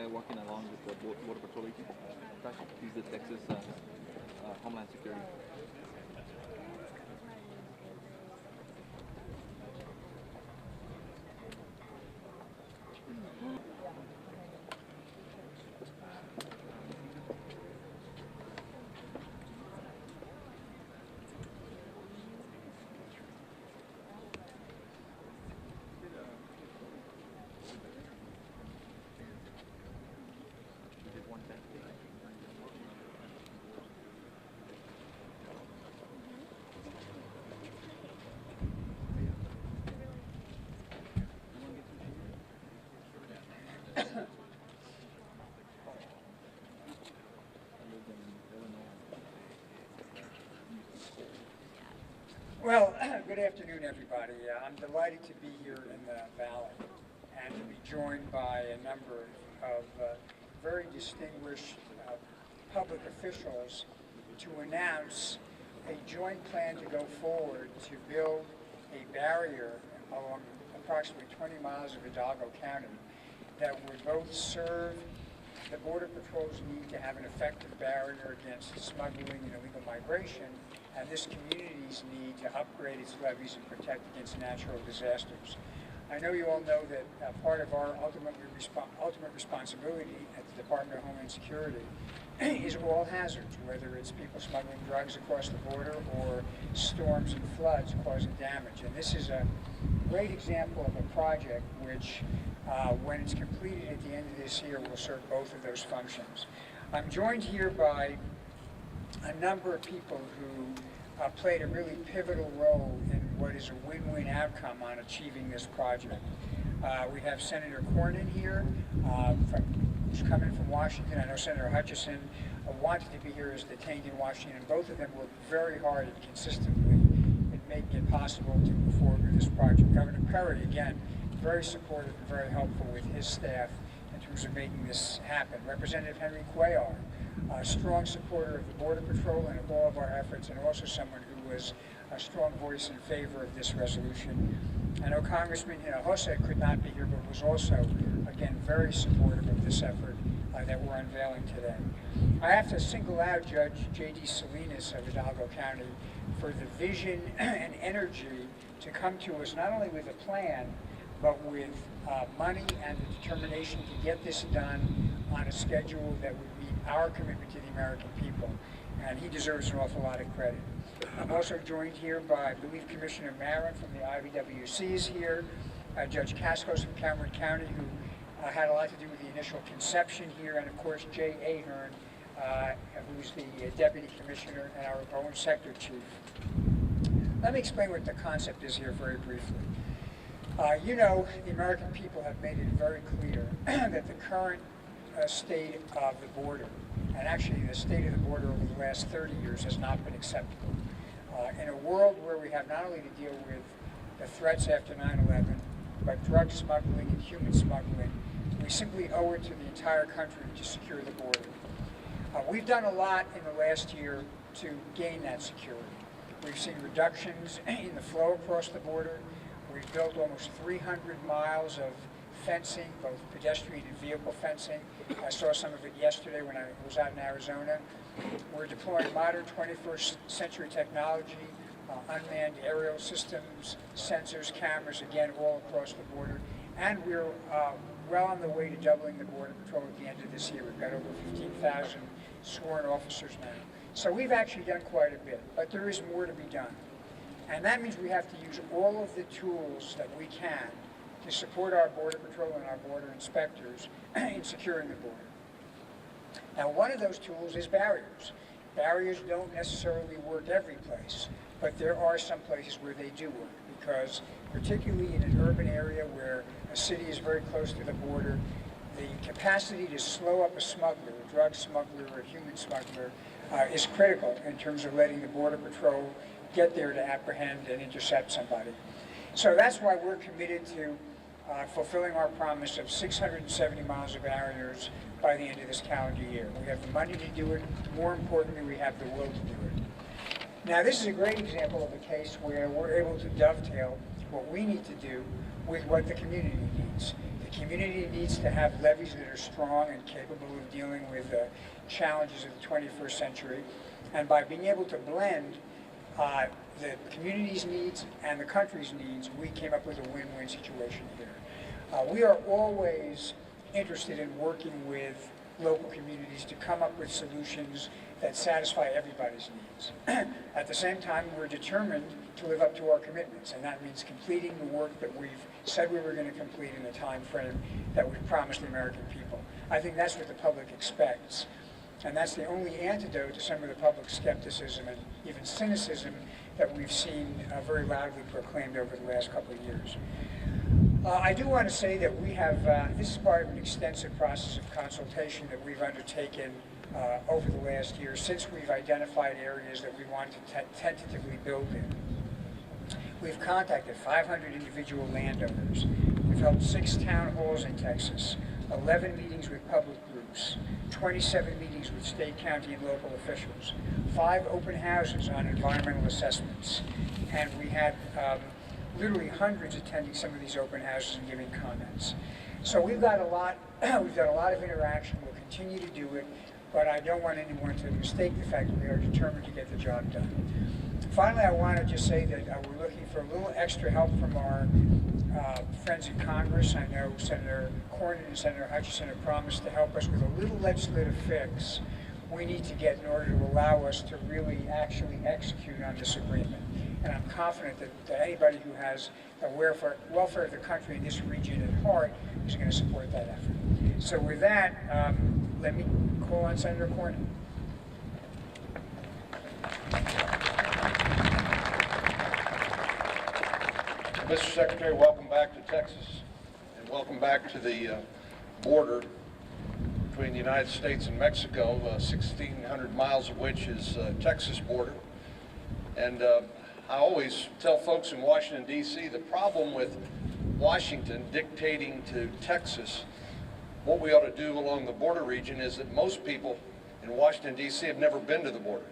walking along with the Border Patrol agent. He's the Texas Homeland Security. Well, good afternoon, everybody. I'm delighted to be here in the Valley and to be joined by a number of very distinguished public officials to announce a joint plan to go forward to build a barrier along approximately 20 miles of Hidalgo County that would both serve the Border Patrol's need to have an effective barrier against smuggling and illegal migration, and this community's need to upgrade its levees and protect against natural disasters. I know you all know that part of our ultimate responsibility at the Department of Homeland Security is all hazards, whether it's people smuggling drugs across the border or storms and floods causing damage. And this is a great example of a project which, when it's completed at the end of this year, will serve both of those functions. I'm joined here by a number of people who played a really pivotal role in what is a win-win outcome on achieving this project. We have Senator Cornyn here, who's coming from Washington. I know Senator Hutchison wanted to be here, is detained in Washington. Both of them worked very hard and consistently in making it possible to move forward with this project. Governor Perry, again, very supportive and very helpful with his staff in terms of making this happen. Representative Henry Cuellar, a strong supporter of the Border Patrol and of all of our efforts, and also someone who was a strong voice in favor of this resolution. I know Congressman Hinojosa could not be here, but was also, again, very supportive of this effort that we're unveiling today. I have to single out Judge J.D. Salinas of Hidalgo County for the vision and energy to come to us not only with a plan, but with money and the determination to get this done on a schedule that would meet our commitment to the American people. And he deserves an awful lot of credit. I'm also joined here by, I believe, Commissioner Marin from the IVWC is here, Judge Cascos from Cameron County, who had a lot to do with the initial conception here, and of course Jay Ahern, who's the Deputy Commissioner and our own Sector Chief. Let me explain what the concept is here very briefly. You know, the American people have made it very clear that the current state of the border, and actually the state of the border over the last 30 years, has not been acceptable. In a world where we have not only to deal with the threats after 9/11, but drug smuggling and human smuggling, we simply owe it to the entire country to secure the border. We've done a lot in the last year to gain that security. We've seen reductions in the flow across the border. We've built almost 300 miles of fencing, both pedestrian and vehicle fencing. I saw some of it yesterday when I was out in Arizona. We're deploying modern 21st century technology, unmanned aerial systems, sensors, cameras, again, all across the border. And we're well on the way to doubling the Border Patrol at the end of this year. We've got over 15,000 sworn officers now. So we've actually done quite a bit, but there is more to be done. And that means we have to use all of the tools that we can to support our Border Patrol and our border inspectors in securing the border. Now, one of those tools is barriers. Barriers don't necessarily work every place, but there are some places where they do work, because particularly in an urban area where a city is very close to the border, the capacity to slow up a smuggler, a drug smuggler or a human smuggler, is critical in terms of letting the Border Patrol get there to apprehend and intercept somebody. So that's why we're committed to fulfilling our promise of 670 miles of barriers by the end of this calendar year. We have the money to do it. More importantly, we have the will to do it. Now, this is a great example of a case where we're able to dovetail what we need to do with what the community needs. The community needs to have levees that are strong and capable of dealing with the challenges of the 21st century. And by being able to blend the community's needs and the country's needs, we came up with a win-win situation here. We are always interested in working with local communities to come up with solutions that satisfy everybody's needs. At the same time, we're determined to live up to our commitments, and that means completing the work that we've said we were going to complete in the time frame that we've promised the American people. I think that's what the public expects, and that's the only antidote to some of the public skepticism and even cynicism that we've seen very loudly proclaimed over the last couple of years. I do want to say that we have, this is part of an extensive process of consultation that we've undertaken over the last year since we've identified areas that we want to tentatively build in. We've contacted 500 individual landowners. We've held 6 town halls in Texas, 11 meetings with public groups, 27 meetings with state, county, and local officials, 5 open houses on environmental assessments, and we had literally hundreds attending some of these open houses and giving comments. So we've got a lot, we've done a lot of interaction. We'll continue to do it, but I don't want anyone to mistake the fact that we are determined to get the job done. Finally, I want to just say that we're looking for a little extra help from our friends in Congress. I know Senator Cornyn and Senator Hutchinson have promised to help us with a little legislative fix we need to get in order to allow us to really actually execute on this agreement. And I'm confident that anybody who has the welfare of the country in this region at heart is going to support that effort. So with that, let me call on Senator Cornyn. Mr. Secretary, welcome back to Texas, and welcome back to the border between the United States and Mexico, 1,600 miles of which is Texas border. And I always tell folks in Washington, D.C., the problem with Washington dictating to Texas what we ought to do along the border region is that most people in Washington, D.C. have never been to the border.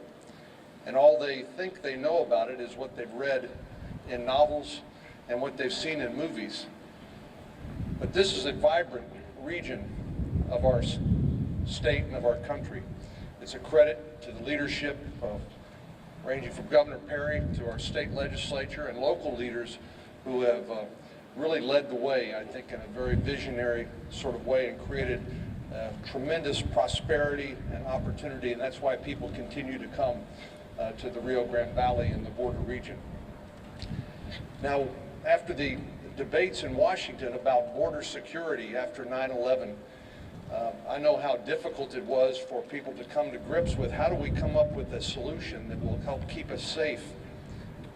And all they think they know about it is what they've read in novels and what they've seen in movies. But this is a vibrant region of our state and of our country. It's a credit to the leadership of ranging from Governor Perry to our state legislature and local leaders who have really led the way, I think, in a very visionary sort of way and created tremendous prosperity and opportunity, and that's why people continue to come to the Rio Grande Valley and the border region. Now, after the debates in Washington about border security after 9/11, I know how difficult it was for people to come to grips with how do we come up with a solution that will help keep us safe,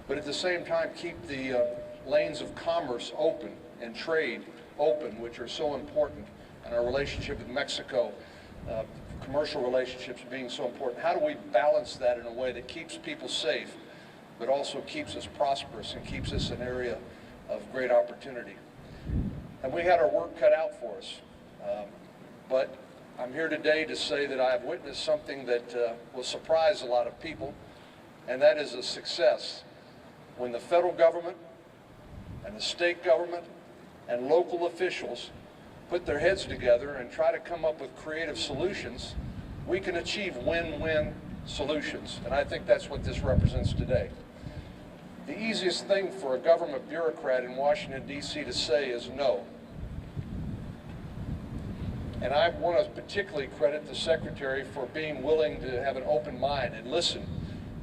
but at the same time keep the lanes of commerce open and trade open, which are so important, and our relationship with Mexico, commercial relationships being so important. How do we balance that in a way that keeps people safe, but also keeps us prosperous and keeps us an area of great opportunity? And we had our work cut out for us. But I'm here today to say that I have witnessed something that will surprise a lot of people, and that is a success. When the federal government and the state government and local officials put their heads together and try to come up with creative solutions, we can achieve win-win solutions. And I think that's what this represents today. The easiest thing for a government bureaucrat in Washington, D.C. to say is no. And I want to particularly credit the Secretary for being willing to have an open mind and listen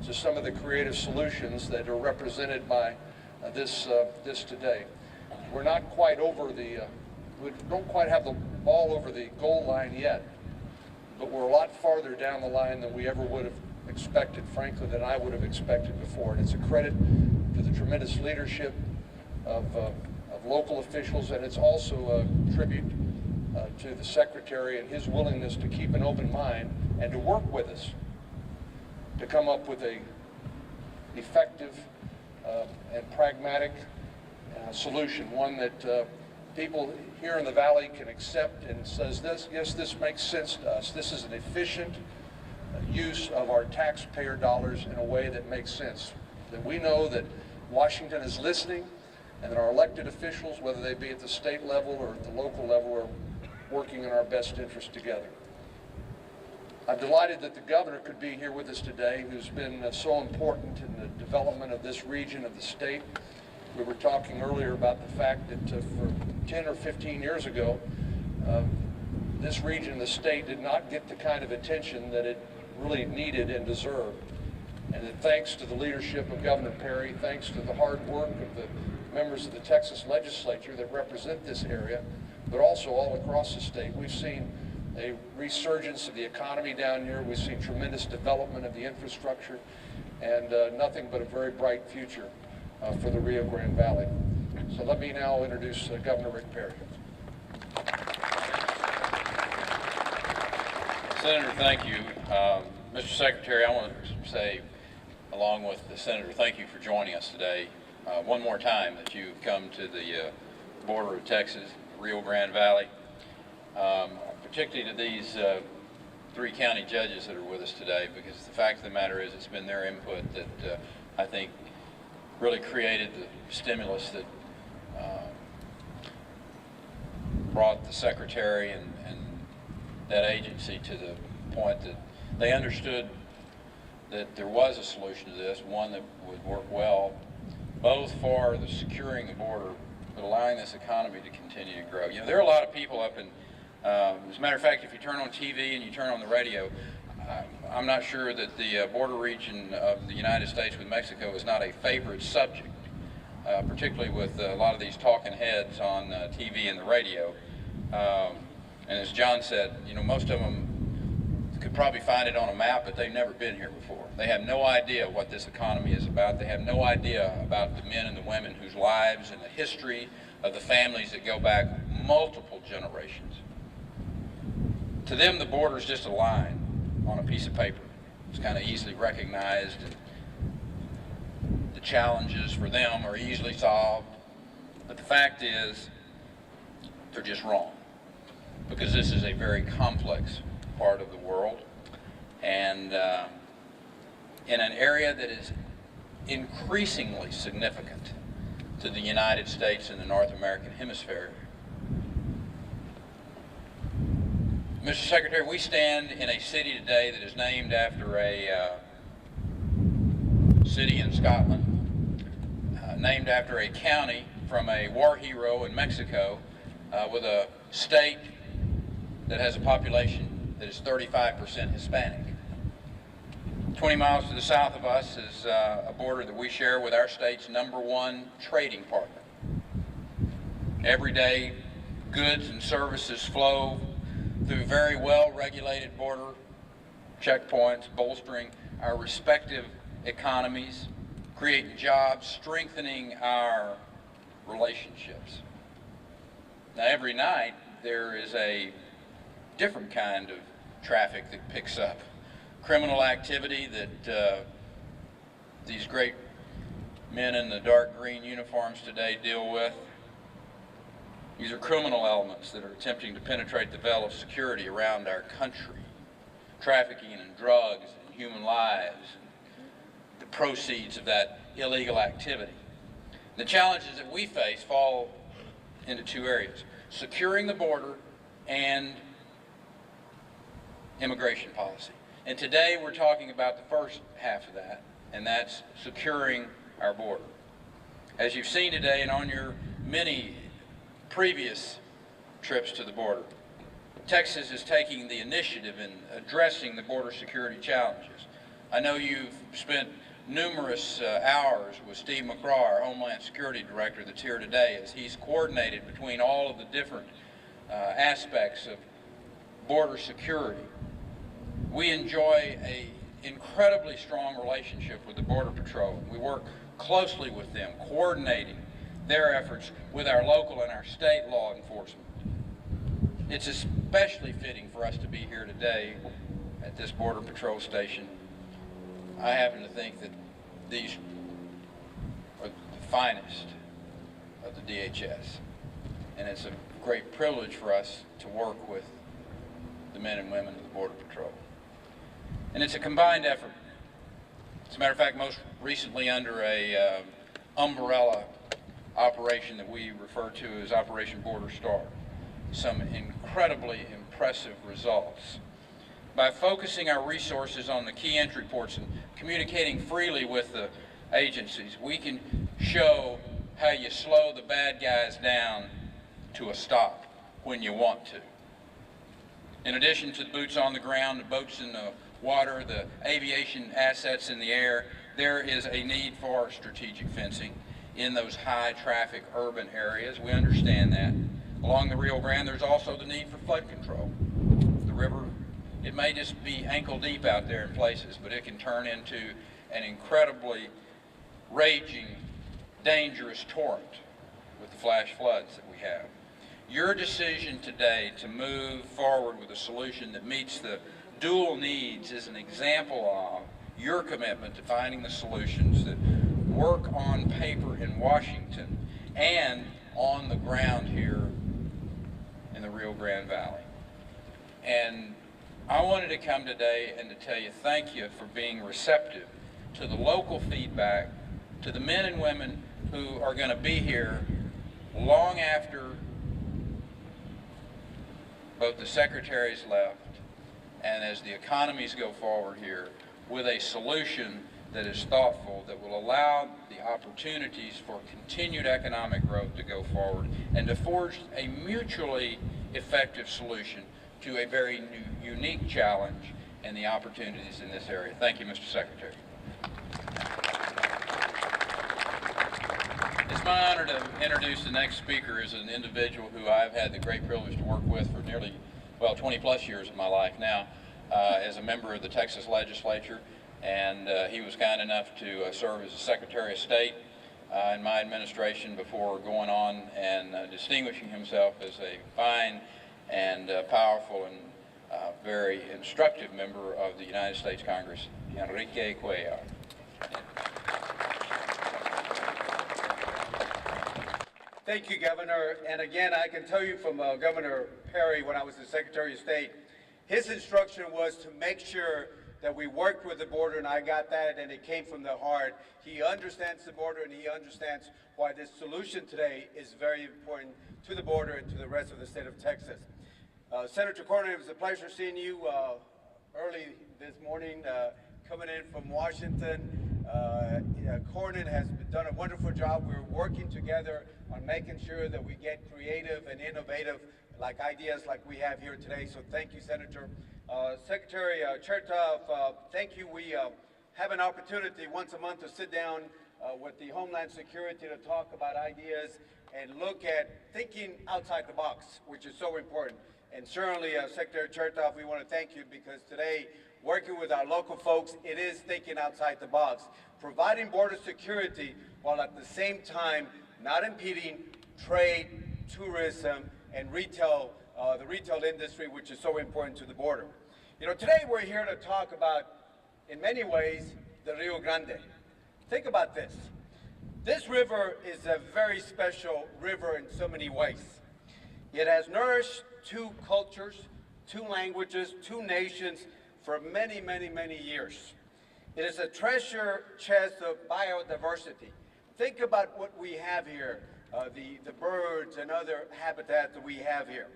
to some of the creative solutions that are represented by this today. We're not quite over we don't quite have the ball over the goal line yet, but we're a lot farther down the line than we ever would have expected, frankly, than I would have expected before. And it's a credit to the tremendous leadership of local officials, and it's also a tribute to the Secretary and his willingness to keep an open mind and to work with us to come up with a effective and pragmatic solution, one that people here in the Valley can accept and says, yes, this makes sense to us. This is an efficient use of our taxpayer dollars in a way that makes sense. That we know that Washington is listening, and that our elected officials, whether they be at the state level or at the local level, are working in our best interest together. I'm delighted that the governor could be here with us today, who's been so important in the development of this region of the state. We were talking earlier about the fact that for 10 or 15 years ago, this region of the state did not get the kind of attention that it really needed and deserved. And that thanks to the leadership of Governor Perry, thanks to the hard work of the members of the Texas legislature that represent this area, but also all across the state, we've seen a resurgence of the economy down here. We've seen tremendous development of the infrastructure, and nothing but a very bright future for the Rio Grande Valley. So let me now introduce Governor Rick Perry. Senator, thank you. Mr. Secretary, I want to say, along with the Senator, thank you for joining us today. One more time that you've come to the border of Texas, Rio Grande Valley, particularly to these 3 county judges that are with us today, because the fact of the matter is it's been their input that I think really created the stimulus that brought the Secretary and that agency to the point that they understood that there was a solution to this, one that would work well, both for the securing the border, but allowing this economy to continue to grow. You know, there are a lot of people up in, as a matter of fact, if you turn on TV and you turn on the radio, I'm not sure that the border region of the United States with Mexico is not a favorite subject, particularly with a lot of these talking heads on TV and the radio. And as John said, you know, most of them could probably find it on a map, but they've never been here before. They have no idea what this economy is about. They have no idea about the men and the women whose lives and the history of the families that go back multiple generations. To them, the border is just a line on a piece of paper. It's kind of easily recognized, and the challenges for them are easily solved. But the fact is, they're just wrong, because this is a very complex part of the world, and in an area that is increasingly significant to the United States and the North American hemisphere. Mr. Secretary, we stand in a city today that is named after a city in Scotland, named after a county from a war hero in Mexico, with a state that has a population that is 35% Hispanic. 20 miles to the south of us is a border that we share with our state's #1 trading partner. Every day, goods and services flow through very well-regulated border checkpoints, bolstering our respective economies, creating jobs, strengthening our relationships. Now, every night, there is a different kind of traffic that picks up. Criminal activity that these great men in the dark green uniforms today deal with. These are criminal elements that are attempting to penetrate the veil of security around our country, trafficking in drugs and human lives, and the proceeds of that illegal activity. The challenges that we face fall into 2 areas: securing the border and immigration policy. And today we're talking about the first half of that, and that's securing our border. As you've seen today and on your many previous trips to the border, Texas is taking the initiative in addressing the border security challenges. I know you've spent numerous hours with Steve McCraw, our Homeland Security Director, that's here today, as he's coordinated between all of the different aspects of border security. We enjoy an incredibly strong relationship with the Border Patrol. We work closely with them, coordinating their efforts with our local and our state law enforcement. It's especially fitting for us to be here today at this Border Patrol station. I happen to think that these are the finest of the DHS, and it's a great privilege for us to work with the men and women of the Border Patrol. And it's a combined effort. As a matter of fact, most recently under a umbrella operation that we refer to as Operation Border Star. Some incredibly impressive results. By focusing our resources on the key entry ports and communicating freely with the agencies, we can show how you slow the bad guys down to a stop when you want to. In addition to the boots on the ground, the boats in the water, the aviation assets in the air, there is a need for strategic fencing in those high traffic urban areas. We understand that. Along the Rio Grande, there's also the need for flood control. The river, it may just be ankle deep out there in places, but it can turn into an incredibly raging, dangerous torrent with the flash floods that we have. Your decision today to move forward with a solution that meets the dual needs is an example of your commitment to finding the solutions that work on paper in Washington and on the ground here in the Rio Grande Valley. And I wanted to come today and to tell you thank you for being receptive to the local feedback, to the men and women who are going to be here long after both the secretaries left and as the economies go forward here, with a solution that is thoughtful, that will allow the opportunities for continued economic growth to go forward and to forge a mutually effective solution to a very unique challenge and the opportunities in this area. Thank you, Mr. Secretary. It's my honor to introduce the next speaker as an individual who I've had the great privilege to work with for nearly, 20 plus years of my life now as a member of the Texas legislature. And he was kind enough to serve as a Secretary of State in my administration before going on and distinguishing himself as a fine and powerful and very instructive member of the United States Congress, Enrique Cuellar. Thank you, Governor. And again, I can tell you from Governor Perry, when I was the Secretary of State, his instruction was to make sure that we worked with the border, and I got that, and it came from the heart. He understands the border, and he understands why this solution today is very important to the border and to the rest of the state of Texas. Senator Cornyn, it was a pleasure seeing you early this morning, coming in from Washington. Cornyn has done a wonderful job. We're working together on making sure that we get creative and innovative like ideas like we have here today. So thank you, Senator. Secretary Chertoff, thank you. We have an opportunity once a month to sit down with the Homeland Security to talk about ideas and look at thinking outside the box, which is so important. And certainly, Secretary Chertoff, we want to thank you because today, working with our local folks, it is thinking outside the box, providing border security while at the same time not impeding trade, tourism, and retail, the retail industry, which is so important to the border. You know, today we're here to talk about, in many ways, the Rio Grande. Think about this. This river is a very special river in so many ways. It has nourished two cultures, two languages, two nations for many, many, many years. It is a treasure chest of biodiversity. Think about what we have here, the birds and other habitats that we have here.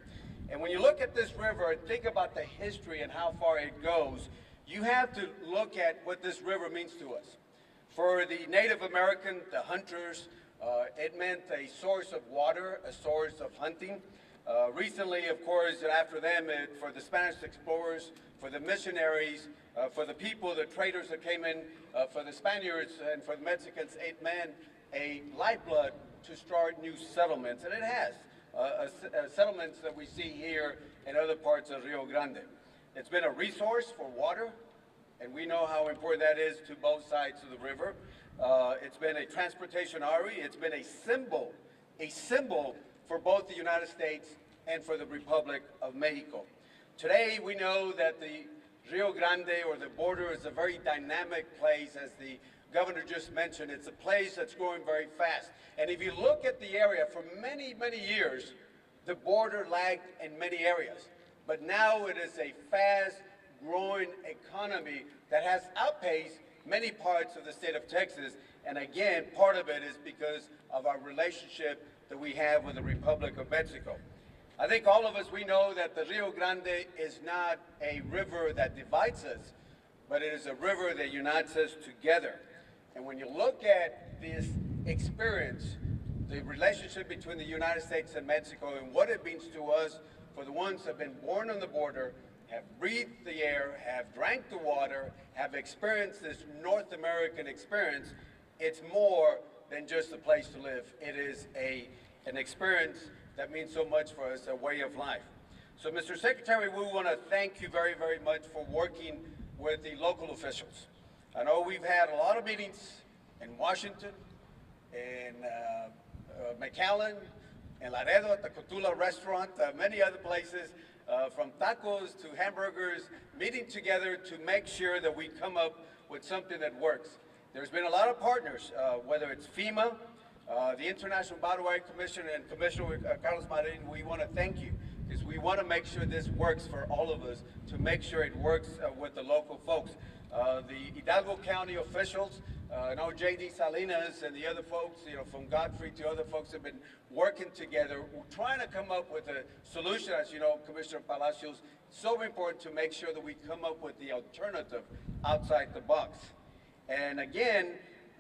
And when you look at this river and think about the history and how far it goes, you have to look at what this river means to us. For the Native American, the hunters, it meant a source of water, a source of hunting. Recently, of course, after them, for the Spanish explorers, for the missionaries, for the people, the traders that came in, for the Spaniards and for the Mexicans, it meant a lifeblood to start new settlements, and it has. Settlements that we see here in other parts of Rio Grande. It's been a resource for water, and we know how important that is to both sides of the river. It's been a transportation artery. It's been a symbol for both the United States and for the Republic of Mexico. Today, we know that the Rio Grande, or the border, is a very dynamic place, as the governor just mentioned. It's a place that's growing very fast. And if you look at the area, for many, many years, the border lagged in many areas. But now it is a fast-growing economy that has outpaced many parts of the state of Texas. And again, part of it is because of our relationship that we have with the Republic of Mexico. I think all of us, we know that the Rio Grande is not a river that divides us, but it is a river that unites us together. And when you look at this experience, the relationship between the United States and Mexico and what it means to us for the ones that have been born on the border, have breathed the air, have drank the water, have experienced this North American experience, it's more than just a place to live. It is an experience that means so much for us, a way of life. So, Mr. Secretary, we want to thank you very, very much for working with the local officials. I know we've had a lot of meetings in Washington, in McAllen, in Laredo at the Cotula restaurant, many other places, from tacos to hamburgers, meeting together to make sure that we come up with something that works. There's been a lot of partners, whether it's FEMA, the International Waterway Commission, and Commissioner Carlos Marin. We want to thank you because we want to make sure this works for all of us, to make sure it works with the local folks. The Hidalgo County officials, I know J.D. Salinas and the other folks, from Godfrey to other folks have been working together. We're trying to come up with a solution, as you know, Commissioner Palacios. So important to make sure that we come up with the alternative outside the box. And again,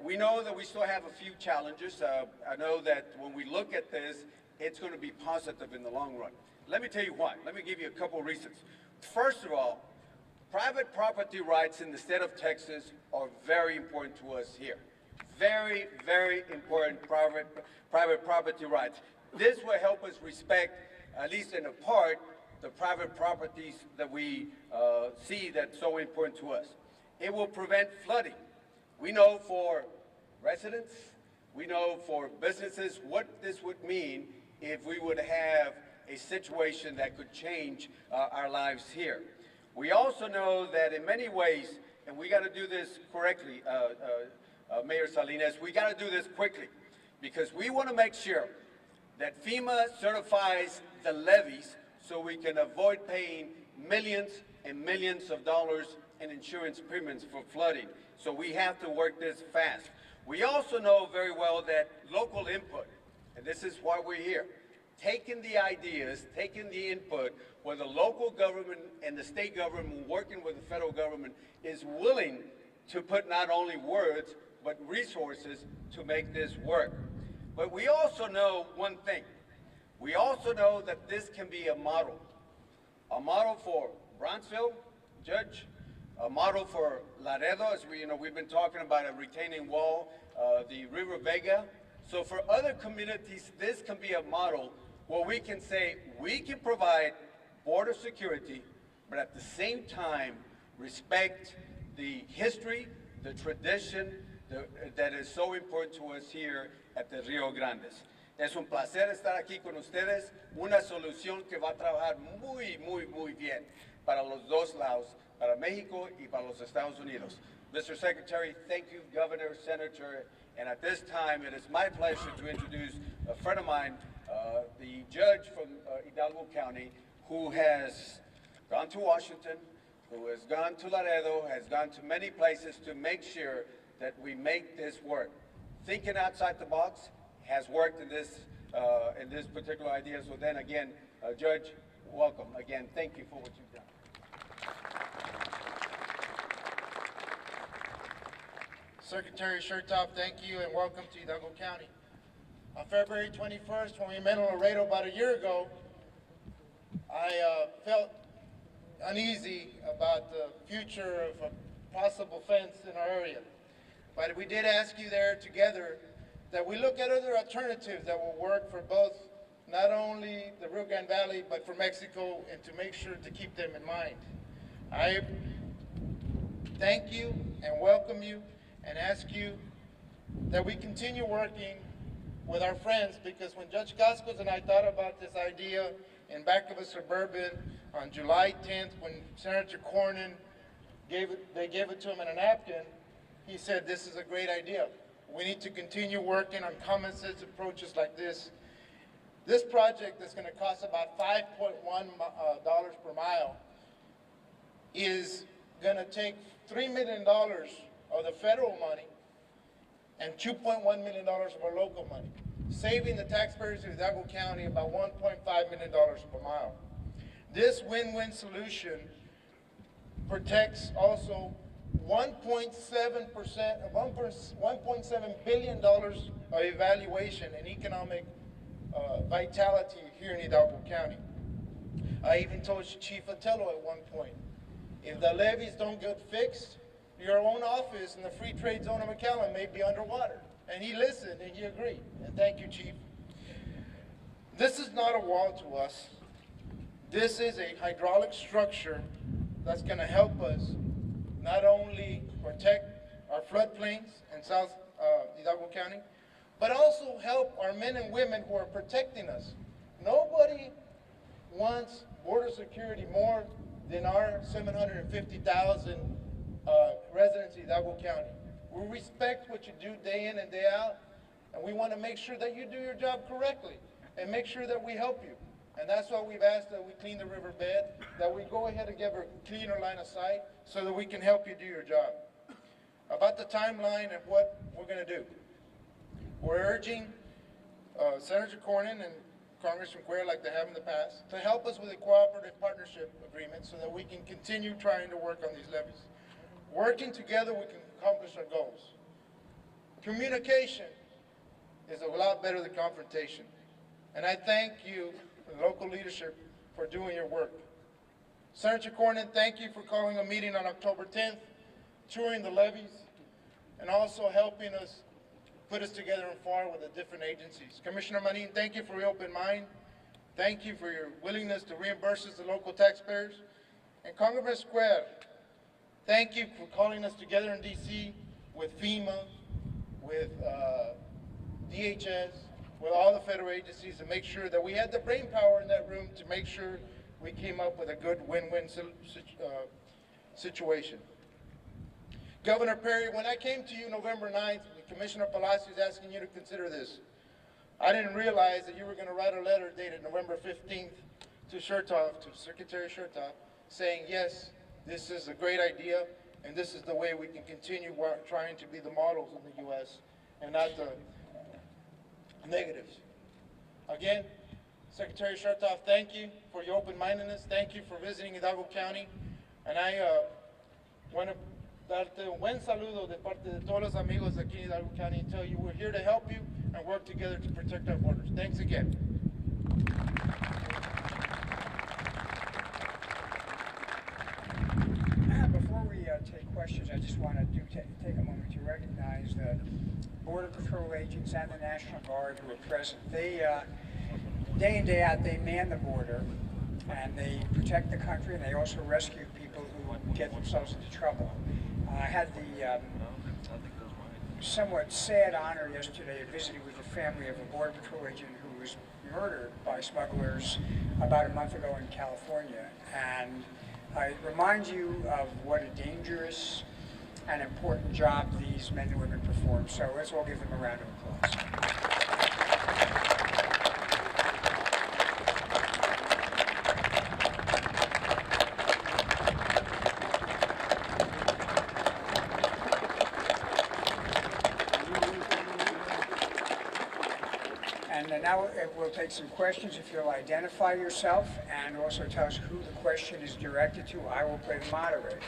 we know that we still have a few challenges. I know that when we look at this, it's going to be positive in the long run. Let me tell you why. Let me give you a couple of reasons. First of all, private property rights in the state of Texas are very important to us here. Very, very important private property rights. This will help us respect, at least in a part, the private properties that we see that's so important to us. It will prevent flooding. We know for residents, we know for businesses what this would mean if we would have a situation that could change our lives here. We also know that in many ways, and we got to do this correctly, Mayor Salinas, we got to do this quickly because we want to make sure that FEMA certifies the levees so we can avoid paying millions and millions of dollars in insurance premiums for flooding. So we have to work this fast. We also know very well that local input, and this is why we're here, taking the ideas, taking the input, where the local government and the state government working with the federal government is willing to put not only words, but resources to make this work. But we also know one thing. We also know that this can be a model for Brownsville, Judge, a model for Laredo, as we've been talking about a retaining wall, the River Vega. So for other communities, this can be a model where we can say we can provide border security, but at the same time respect the history, the tradition that is so important to us here at the Rio Grandes. Es un placer estar aquí con ustedes, una solución que va a trabajar muy, muy, muy bien para los dos lados, para México y para los Estados Unidos. Mr. Secretary, thank you, Governor, Senator, and at this time it is my pleasure to introduce a friend of mine, the judge from Hidalgo County, who has gone to Washington, who has gone to Laredo, has gone to many places to make sure that we make this work. Thinking outside the box has worked in this particular idea. So then again, Judge, welcome. Again, thank you for what you've done. Secretary Chertoff, thank you and welcome to Hidalgo County. On February 21st, when we met in Laredo about a year ago, I felt uneasy about the future of a possible fence in our area. But we did ask you there together that we look at other alternatives that will work for both, not only the Rio Grande Valley, but for Mexico, and to make sure to keep them in mind. I thank you and welcome you and ask you that we continue working with our friends, because when Judge Cascos and I thought about this idea in back of a Suburban on July 10th, when Senator Cornyn gave it to him in a napkin, he said, this is a great idea. We need to continue working on common sense approaches like this. This project that's going to cost about $5.1 per mile is going to take $3 million of the federal money and $2.1 million of our local money, saving the taxpayers of Hidalgo County about $1.5 million per mile. This win-win solution protects also 1.7 billion dollars of evaluation and economic vitality here in Hidalgo County. I even told Chief Otello at one point, if the levees don't get fixed, your own office in the free trade zone of McAllen may be underwater. And he listened and he agreed. And thank you, Chief. This is not a wall to us. This is a hydraulic structure that's going to help us not only protect our floodplains in South Hidalgo County, but also help our men and women who are protecting us. Nobody wants border security more than our 750,000 residents of Hidalgo County. We respect what you do day in and day out, and we want to make sure that you do your job correctly and make sure that we help you. And that's why we've asked that we clean the riverbed, that we go ahead and give a cleaner line of sight so that we can help you do your job. About the timeline and what we're going to do. We're urging Senator Cornyn and Congressman Cuellar, like they have in the past, to help us with a cooperative partnership agreement so that we can continue trying to work on these levees. Working together, we can accomplish our goals. Communication is a lot better than confrontation. And I thank you, the local leadership, for doing your work. Senator Cornyn, thank you for calling a meeting on October 10th, touring the levees, and also helping us put us together in FAR with the different agencies. Commissioner Manin, thank you for your open mind. Thank you for your willingness to reimburse us, the local taxpayers. And Congressman Cuellar, thank you for calling us together in D.C. with FEMA, with DHS, with all the federal agencies to make sure that we had the brain power in that room to make sure we came up with a good win-win situation. Governor Perry, when I came to you November 9th, Commissioner Palacios asking you to consider this, I didn't realize that you were going to write a letter dated November 15th to Chertoff, to Secretary Chertoff, saying, yes, this is a great idea, and this is the way we can continue trying to be the models in the U.S. and not the negatives. Again, Secretary Chertoff, thank you for your open-mindedness. Thank you for visiting Hidalgo County. And I want to darte un buen saludo de parte de todos los amigos aquí en Hidalgo County and tell you we're here to help you and work together to protect our borders. Thanks again. Before we take questions, I just want to take a moment to recognize the Border Patrol agents and the National Guard who are present. They, day in, day out, they man the border and they protect the country, and they also rescue people who get themselves into trouble. I had the somewhat sad honor yesterday of visiting with the family of a Border Patrol agent who was murdered by smugglers about a month ago in California. And it reminds you of what a dangerous and important job these men and women perform. So let's all give them a round of applause. And now we'll take some questions. If you'll identify yourself and also tell us who the question is directed to, I will play the moderator.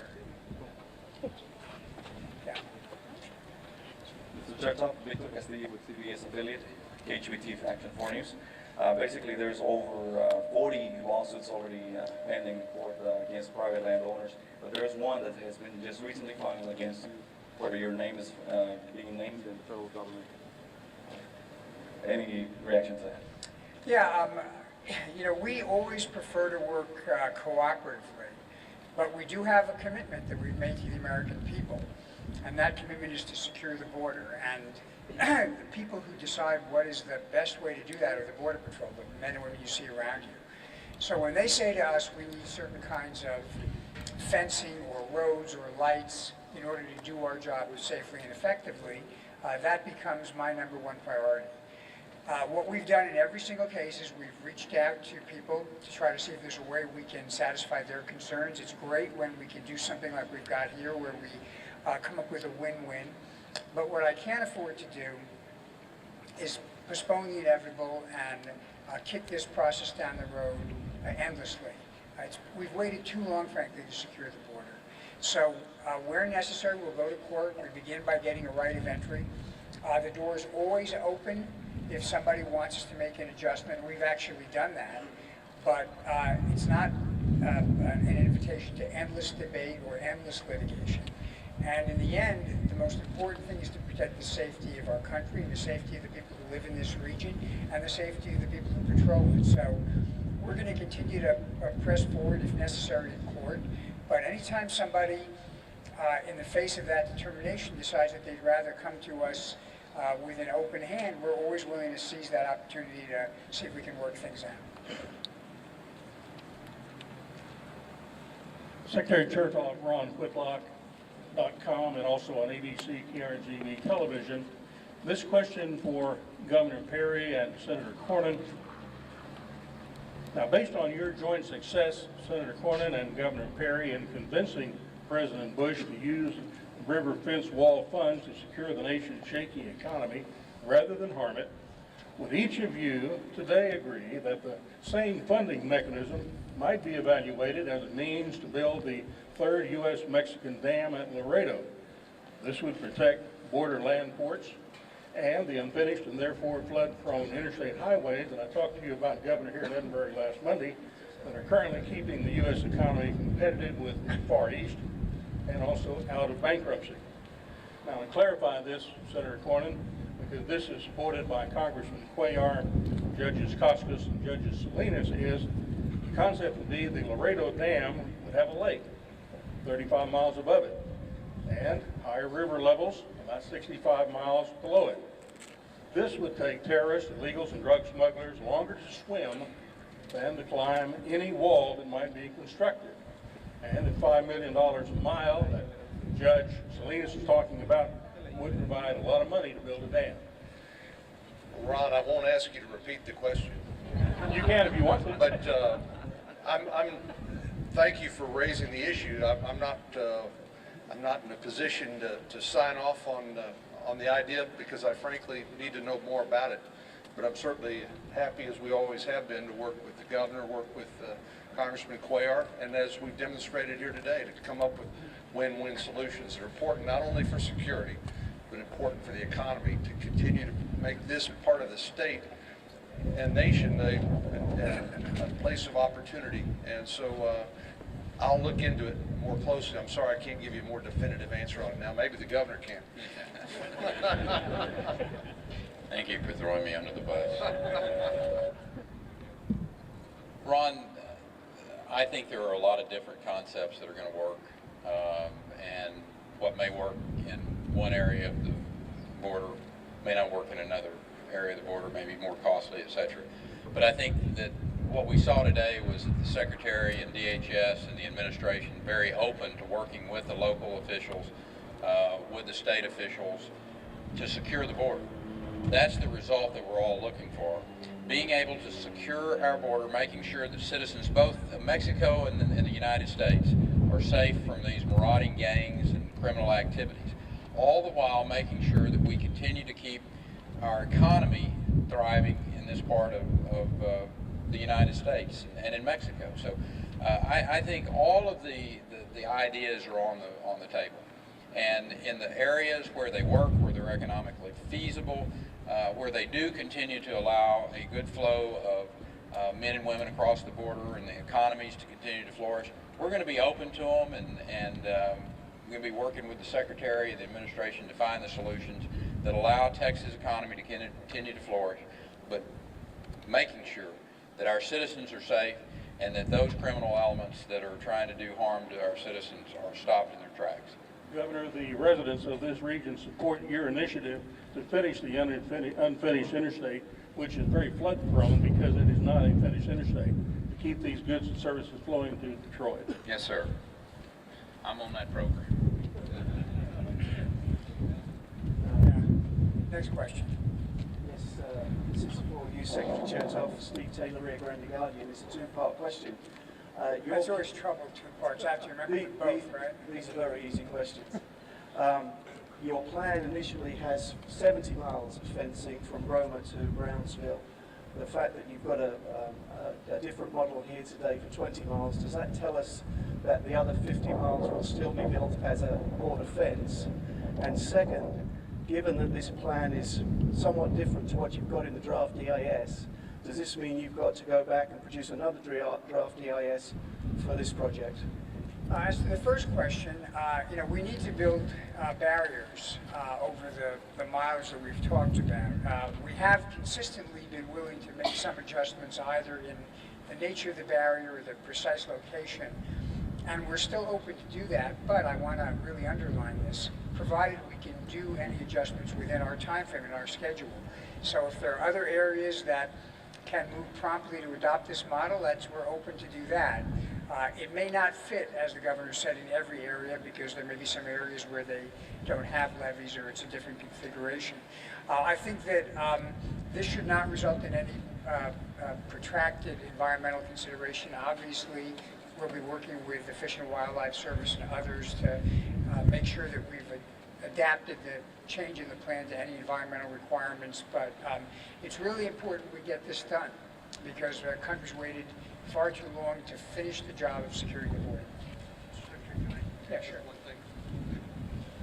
Yeah. Mr. Chertoff, Victor Castillo with CBS affiliate, KHBT Action 4 News. Basically, there's over 40 lawsuits already pending in court against private landowners, but there's one that has been just recently filed against you, where your name is being named in the federal government. Any reaction to that? Yeah, you know, we always prefer to work cooperatively, but we do have a commitment that we've made to the American people, and that commitment is to secure the border. And the people who decide what is the best way to do that are the Border Patrol, the men and women you see around you. So when they say to us we need certain kinds of fencing or roads or lights in order to do our job safely and effectively, that becomes my #1 priority. What we've done in every single case is we've reached out to people to try to see if there's a way we can satisfy their concerns. It's great when we can do something like we've got here, where we come up with a win-win. But what I can't afford to do is postpone the inevitable and kick this process down the road endlessly. We've waited too long, frankly, to secure the border. So where necessary, we'll go to court. We begin by getting a right of entry. The door is always open if somebody wants us to make an adjustment. We've actually done that. But it's not an invitation to endless debate or endless litigation. And in the end, the most important thing is to protect the safety of our country, and the safety of the people who live in this region, and the safety of the people who patrol it. So we're going to continue to press forward if necessary in court. But anytime somebody, in the face of that determination, decides that they'd rather come to us with an open hand, we're always willing to seize that opportunity to see if we can work things out. Secretary Chertoff, Ron Whitlock.com, and also on ABC, KRGB television. This question for Governor Perry and Senator Cornyn. Now, based on your joint success, Senator Cornyn and Governor Perry, in convincing President Bush to use river fence wall funds to secure the nation's shaky economy rather than harm it, would each of you today agree that the same funding mechanism might be evaluated as a means to build the third U.S.-Mexican dam at Laredo? This would protect border land ports and the unfinished and therefore flood-prone interstate highways that I talked to you about, Governor, here in Edinburgh last Monday, that are currently keeping the U.S. economy competitive with the Far East and also out of bankruptcy. Now, to clarify this, Senator Cornyn, because this is supported by Congressman Cuellar, Judges Costas, and Judges Salinas, is the concept would be the Laredo Dam would have a lake 35 miles above it and higher river levels about 65 miles below it. This would take terrorists, illegals, and drug smugglers longer to swim than to climb any wall that might be constructed. And at $5 million a mile that Judge Salinas is talking about would provide a lot of money to build a dam. Ron, I won't ask you to repeat the question. You can if you want to. But thank you for raising the issue. I'm not in a position to sign off on the idea because I frankly need to know more about it. But I'm certainly happy, as we always have been, to work with the governor, work with Congressman Cuellar, and as we've demonstrated here today, to come up with win-win solutions that are important not only for security, but important for the economy, to continue to make this part of the state and nation a place of opportunity. And so I'll look into it more closely. I'm sorry I can't give you a more definitive answer on it now. Maybe the governor can. Thank you for throwing me under the bus. Ron, I think there are a lot of different concepts that are going to work, and what may work in one area of the border may not work in another area of the border, may be more costly, etc. But I think that what we saw today was that the Secretary and DHS and the administration very open to working with the local officials, with the state officials, to secure the border. That's the result that we're all looking for. Being able to secure our border, making sure that citizens both of Mexico and the United States are safe from these marauding gangs and criminal activities. All the while making sure that we continue to keep our economy thriving in this part of the United States and in Mexico. So I think all of the ideas are on the table. And in the areas where they work, where they're economically feasible, where they do continue to allow a good flow of men and women across the border and the economies to continue to flourish, we're going to be open to them, and we're going to be working with the Secretary and the administration to find the solutions that allow Texas' economy to continue to flourish, but making sure that our citizens are safe and that those criminal elements that are trying to do harm to our citizens are stopped in their tracks. Governor, the residents of this region support your initiative to finish the unfinished interstate, which is very flood prone because it is not a finished interstate, to keep these goods and services flowing through Detroit. Yes, sir. I'm on that program. Next question. Yes, this is for you, Secretary Chertoff. Steve Taylor, Rio Grande Guardian. It's a two-part question. That's always trouble, two parts. I have to remember both, right? These are very easy questions. Your plan initially has 70 miles of fencing from Roma to Brownsville. The fact that you've got a different model here today for 20 miles, does that tell us that the other 50 miles will still be built as a border fence? And second, given that this plan is somewhat different to what you've got in the draft EIS, does this mean you've got to go back and produce another draft EIS for this project? As to the first question, we need to build barriers over the miles that we've talked about. We have consistently been willing to make some adjustments either in the nature of the barrier or the precise location, and we're still open to do that, but I want to really underline this, provided we can do any adjustments within our time frame and our schedule. So if there are other areas that can move promptly to adopt this model, we're open to do that. It may not fit, as the governor said, in every area because there may be some areas where they don't have levees or it's a different configuration. I think that this should not result in any protracted environmental consideration. Obviously, we'll be working with the Fish and Wildlife Service and others to make sure that we've adapted the change in the plan to any environmental requirements, but it's really important we get this done because the country's waited far too long to finish the job of securing the border. Yeah, sure.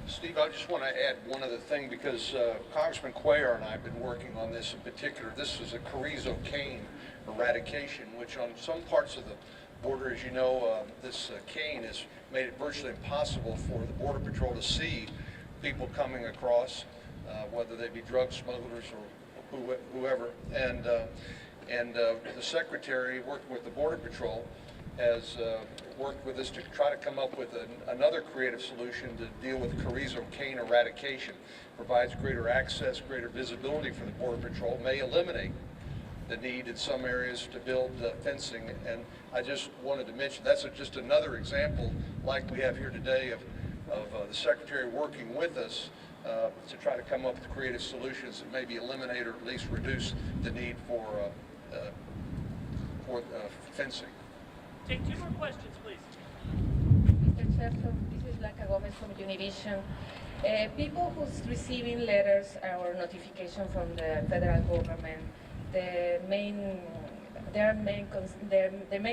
Steve, I just want to add one other thing because Congressman Cuellar and I have been working on this in particular. This is a carrizo cane eradication, which on some parts of the border, as you know, this cane has made it virtually impossible for the Border Patrol to see people coming across, whether they be drug smugglers or whoever. And the Secretary, working with the Border Patrol, has worked with us to try to come up with another creative solution to deal with carrizo cane eradication. Provides greater access, greater visibility for the Border Patrol, may eliminate the need in some areas to build fencing. And I just wanted to mention that's just another example, like we have here today, of the Secretary working with us to try to come up with creative solutions that maybe eliminate or at least reduce the need for fencing. Take two more questions, please. Mr. Chair, this is Blanca Gomez from Univision. People who's receiving letters or notification from the federal government, the main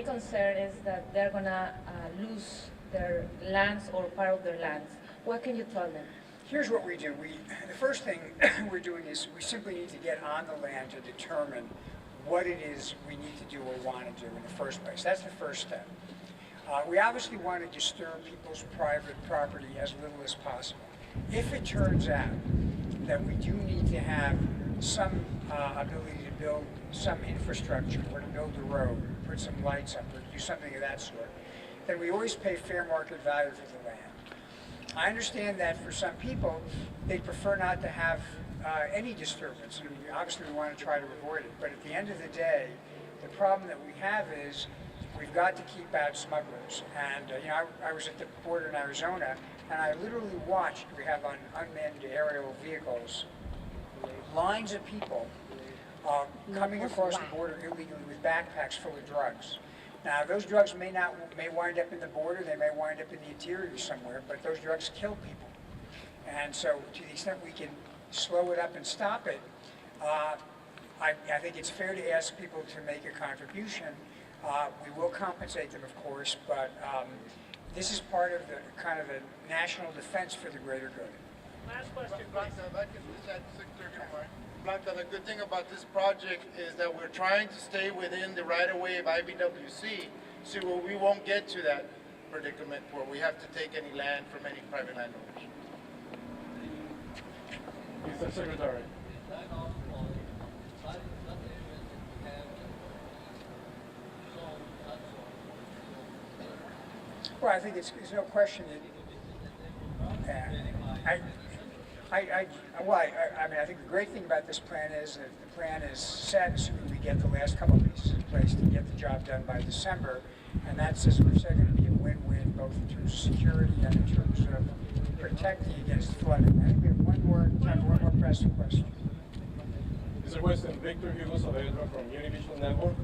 concern is that they're gonna lose their lands or part of their lands. What can you tell them? Here's what we do. The first thing we're doing is we simply need to get on the land to determine what it is we need to do or want to do in the first place. That's the first step. We obviously want to disturb people's private property as little as possible. If it turns out that we do need to have some ability to build some infrastructure, or to build a road, or put some lights up, or do something of that sort, then we always pay fair market value for the land. I understand that for some people, they prefer not to have any disturbance, and obviously we want to try to avoid it. But at the end of the day, the problem that we have is we've got to keep out smugglers. And I was at the border in Arizona, and I literally watched. We have on unmanned aerial vehicles lines of people coming across the border illegally with backpacks full of drugs. Now, those drugs may wind up in the border, they may wind up in the interior somewhere, but those drugs kill people. And so, to the extent we can slow it up and stop it, I think it's fair to ask people to make a contribution. We will compensate them, of course, but this is part of the kind of a national defense for the greater good. Last question, Blanca, if I can just add, Secretary, if you don't mind. Blanca, the good thing about this project is that we're trying to stay within the right-of-way of IBWC, so we won't get to that predicament where we have to take any land from any private landowners. Mr. Secretary. Well, I think there's no question that I think the great thing about this plan is that the plan is set assuming we get the last couple of pieces in place to get the job done by December, and that's, as we've said, going to be a win-win both in terms of security and in terms of protecting against flooding. I think we have time for one more pressing question. Mr. Weston, Victor Hugo Saavedra from Univision Network.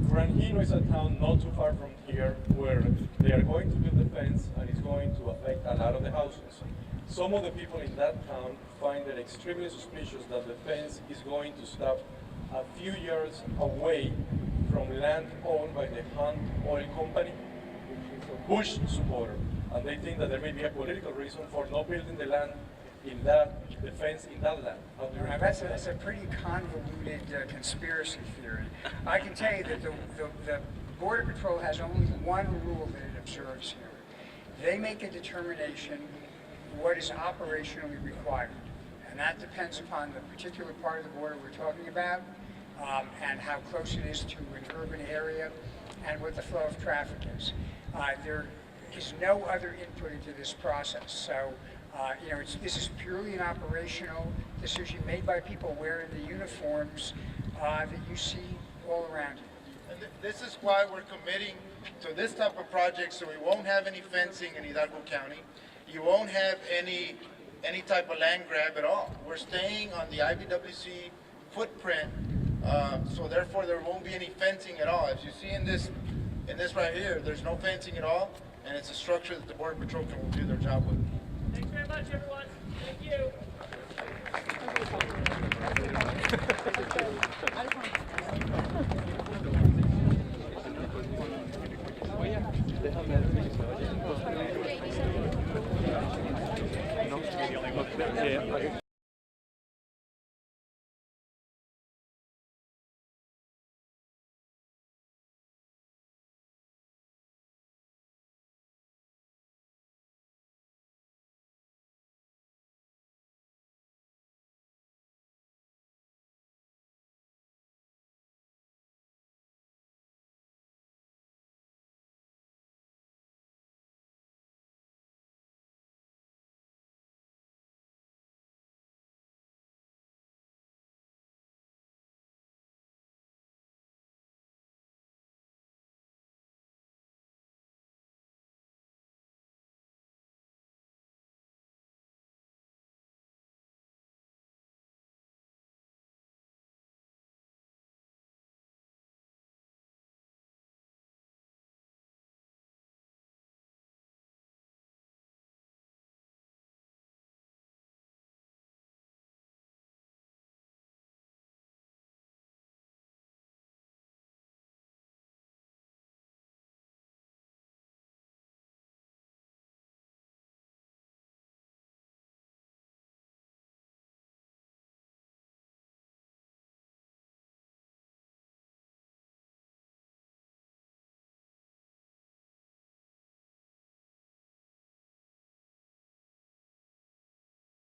Granjino is a town not too far from here where they are going to build a fence and it's going to affect a lot of the houses. Some of the people in that town find it extremely suspicious that the fence is going to stop a few yards away from land owned by the Hunt Oil Company, Bush supporter. And they think that there may be a political reason for not building the land in that, the fence in that land. Now, that's a pretty convoluted conspiracy theory. I can tell you that the Border Patrol has only one rule that it observes here. They make a determination what is operationally required. And that depends upon the particular part of the border we're talking about, and how close it is to an urban area, and what the flow of traffic is. There is no other input into this process. So, this is purely an operational decision made by people wearing the uniforms that you see all around you. And this is why we're committing to this type of project, so we won't have any fencing in Hidalgo County. You won't have any type of land grab at all. We're staying on the IBWC footprint, so therefore there won't be any fencing at all. As you see in this right here, there's no fencing at all, and it's a structure that the Border Patrol can do their job with. Thanks very much, everyone. Thank you.